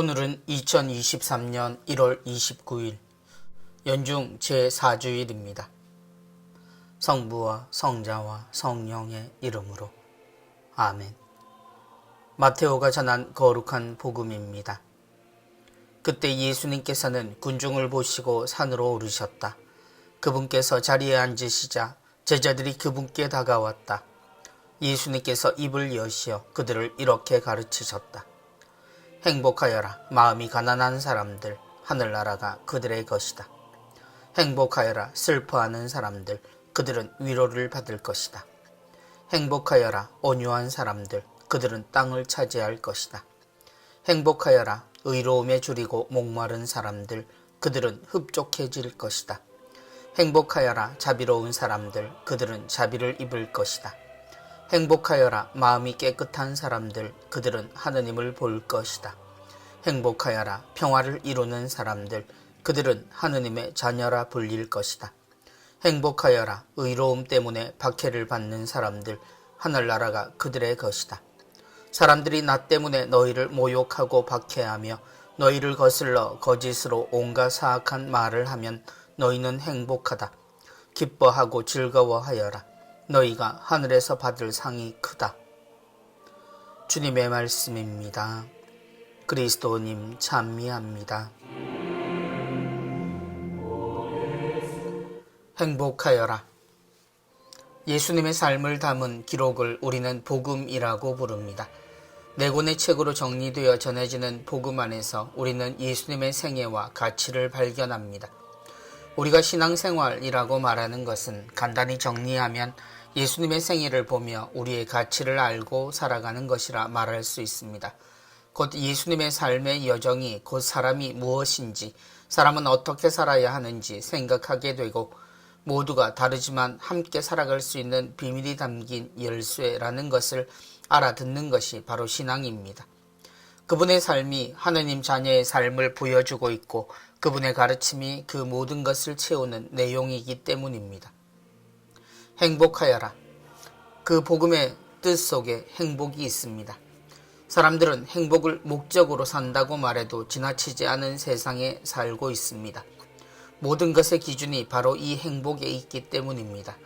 오늘은 2023년 1월 29일 연중 제4주일입니다. 성부와 성자와 성령의 이름으로 아멘. 마테오가 전한 거룩한 복음입니다. 그때 예수님께서는 군중을 보시고 산으로 오르셨다. 그분께서 자리에 앉으시자 제자들이 그분께 다가왔다. 예수님께서 입을 여시어 그들을 이렇게 가르치셨다. 행복하여라. 마음이 가난한 사람들, 하늘나라가 그들의 것이다. 행복하여라. 슬퍼하는 사람들, 그들은 위로를 받을 것이다. 행복하여라. 온유한 사람들, 그들은 땅을 차지할 것이다. 행복하여라. 의로움에 줄이고 목마른 사람들, 그들은 흡족해질 것이다. 행복하여라. 자비로운 사람들, 그들은 자비를 입을 것이다. 행복하여라. 마음이 깨끗한 사람들, 그들은 하느님을 볼 것이다. 행복하여라. 평화를 이루는 사람들, 그들은 하느님의 자녀라 불릴 것이다. 행복하여라. 의로움 때문에 박해를 받는 사람들, 하늘나라가 그들의 것이다. 사람들이 나 때문에 너희를 모욕하고 박해하며 너희를 거슬러 거짓으로 온갖 사악한 말을 하면 너희는 행복하다. 기뻐하고 즐거워하여라. 너희가 하늘에서 받을 상이 크다. 주님의 말씀입니다. 그리스도님 찬미합니다. 행복하여라. 예수님의 삶을 담은 기록을 우리는 복음이라고 부릅니다. 네 권의 책으로 정리되어 전해지는 복음 안에서 우리는 예수님의 생애와 가치를 발견합니다. 우리가 신앙생활이라고 말하는 것은 간단히 정리하면 예수님의 생애를 보며 우리의 가치를 알고 살아가는 것이라 말할 수 있습니다. 곧 예수님의 삶의 여정이 곧 사람이 무엇인지, 사람은 어떻게 살아야 하는지 생각하게 되고 모두가 다르지만 함께 살아갈 수 있는 비밀이 담긴 열쇠라는 것을 알아듣는 것이 바로 신앙입니다. 그분의 삶이 하느님 자녀의 삶을 보여주고 있고 그분의 가르침이 그 모든 것을 채우는 내용이기 때문입니다. 행복하여라. 그 복음의 뜻 속에 행복이 있습니다. 사람들은 행복을 목적으로 산다고 말해도 지나치지 않은 세상에 살고 있습니다. 모든 것의 기준이 바로 이 행복에 있기 때문입니다.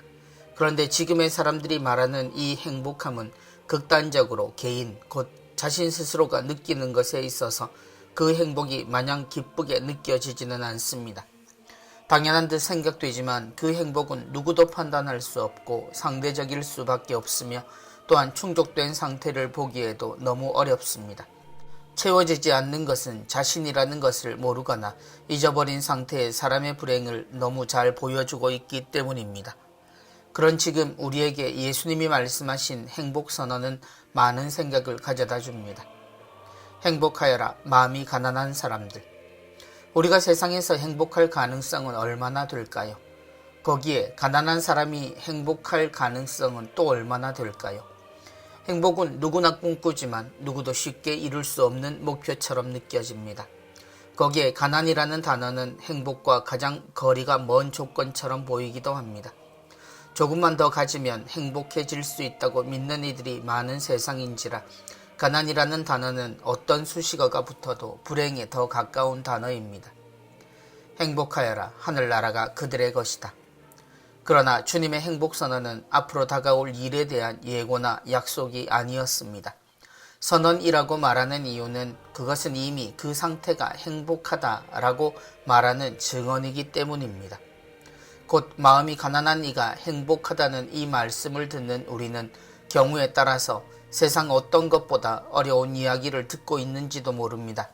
그런데 지금의 사람들이 말하는 이 행복함은 극단적으로 개인, 곧 자신 스스로가 느끼는 것에 있어서 그 행복이 마냥 기쁘게 느껴지지는 않습니다. 당연한 듯 생각되지만 그 행복은 누구도 판단할 수 없고 상대적일 수밖에 없으며 또한 충족된 상태를 보기에도 너무 어렵습니다. 채워지지 않는 것은 자신이라는 것을 모르거나 잊어버린 상태의 사람의 불행을 너무 잘 보여주고 있기 때문입니다. 그런 지금 우리에게 예수님이 말씀하신 행복선언은 많은 생각을 가져다 줍니다. 행복하여라. 마음이 가난한 사람들. 우리가 세상에서 행복할 가능성은 얼마나 될까요? 거기에 가난한 사람이 행복할 가능성은 또 얼마나 될까요? 행복은 누구나 꿈꾸지만 누구도 쉽게 이룰 수 없는 목표처럼 느껴집니다. 거기에 가난이라는 단어는 행복과 가장 거리가 먼 조건처럼 보이기도 합니다. 조금만 더 가지면 행복해질 수 있다고 믿는 이들이 많은 세상인지라 가난이라는 단어는 어떤 수식어가 붙어도 불행에 더 가까운 단어입니다. 행복하여라. 하늘나라가 그들의 것이다. 그러나 주님의 행복선언은 앞으로 다가올 일에 대한 예고나 약속이 아니었습니다. 선언이라고 말하는 이유는 그것은 이미 그 상태가 행복하다라고 말하는 증언이기 때문입니다. 곧 마음이 가난한 이가 행복하다는 이 말씀을 듣는 우리는 경우에 따라서 세상 어떤 것보다 어려운 이야기를 듣고 있는지도 모릅니다.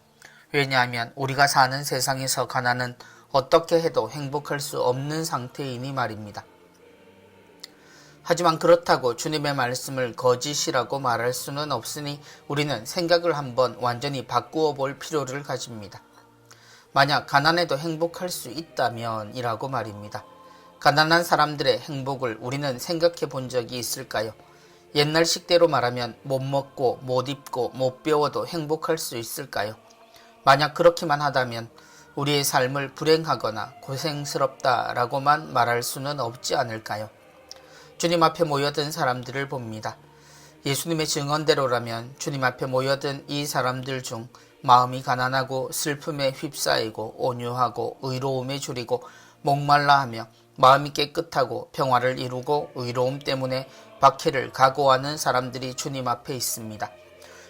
왜냐하면 우리가 사는 세상에서 가난은 어떻게 해도 행복할 수 없는 상태이니 말입니다. 하지만 그렇다고 주님의 말씀을 거짓이라고 말할 수는 없으니 우리는 생각을 한번 완전히 바꾸어 볼 필요를 가집니다. 만약 가난해도 행복할 수 있다면 이라고 말입니다. 가난한 사람들의 행복을 우리는 생각해 본 적이 있을까요? 옛날식대로 말하면 못 먹고 못 입고 못 배워도 행복할 수 있을까요? 만약 그렇기만 하다면 우리의 삶을 불행하거나 고생스럽다라고만 말할 수는 없지 않을까요? 주님 앞에 모여든 사람들을 봅니다. 예수님의 증언대로라면 주님 앞에 모여든 이 사람들 중 마음이 가난하고 슬픔에 휩싸이고 온유하고 의로움에 줄이고 목말라 하며 마음이 깨끗하고 평화를 이루고 의로움 때문에 박해를 각오하는 사람들이 주님 앞에 있습니다.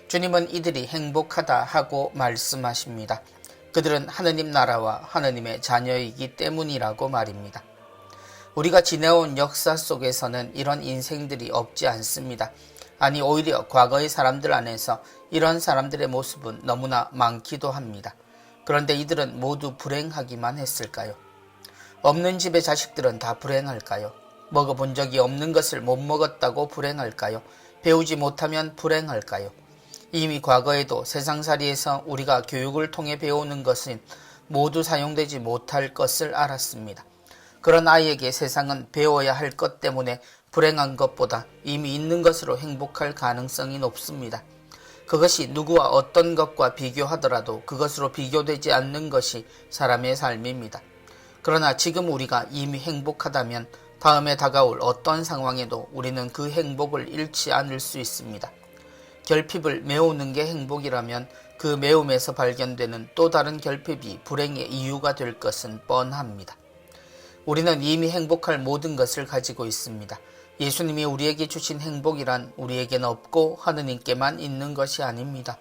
주님은 이들이 행복하다 하고 말씀하십니다. 그들은 하느님 나라와 하느님의 자녀이기 때문이라고 말입니다. 우리가 지내온 역사 속에서는 이런 인생들이 없지 않습니다. 아니, 오히려 과거의 사람들 안에서 이런 사람들의 모습은 너무나 많기도 합니다. 그런데 이들은 모두 불행하기만 했을까요? 없는 집의 자식들은 다 불행할까요? 먹어본 적이 없는 것을 못 먹었다고 불행할까요? 배우지 못하면 불행할까요? 이미 과거에도 세상살이에서 우리가 교육을 통해 배우는 것은 모두 사용되지 못할 것을 알았습니다. 그런 아이에게 세상은 배워야 할 것 때문에 불행한 것보다 이미 있는 것으로 행복할 가능성이 높습니다. 그것이 누구와 어떤 것과 비교하더라도 그것으로 비교되지 않는 것이 사람의 삶입니다. 그러나 지금 우리가 이미 행복하다면 다음에 다가올 어떤 상황에도 우리는 그 행복을 잃지 않을 수 있습니다. 결핍을 메우는 게 행복이라면 그 메움에서 발견되는 또 다른 결핍이 불행의 이유가 될 것은 뻔합니다. 우리는 이미 행복할 모든 것을 가지고 있습니다. 예수님이 우리에게 주신 행복이란 우리에게는 없고 하느님께만 있는 것이 아닙니다.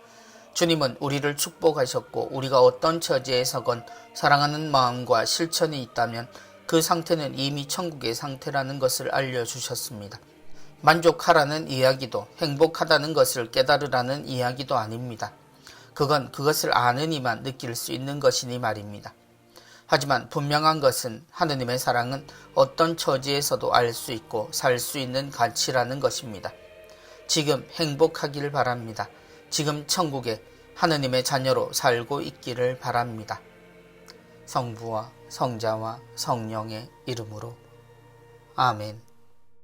주님은 우리를 축복하셨고 우리가 어떤 처지에서건 사랑하는 마음과 실천이 있다면 그 상태는 이미 천국의 상태라는 것을 알려주셨습니다. 만족하라는 이야기도 행복하다는 것을 깨달으라는 이야기도 아닙니다. 그건 그것을 아느니만 느낄 수 있는 것이니 말입니다. 하지만 분명한 것은 하느님의 사랑은 어떤 처지에서도 알 수 있고 살 수 있는 가치라는 것입니다. 지금 행복하길 바랍니다. 지금 천국에 하느님의 자녀로 살고 있기를 바랍니다. 성부와 성자와 성령의 이름으로 아멘.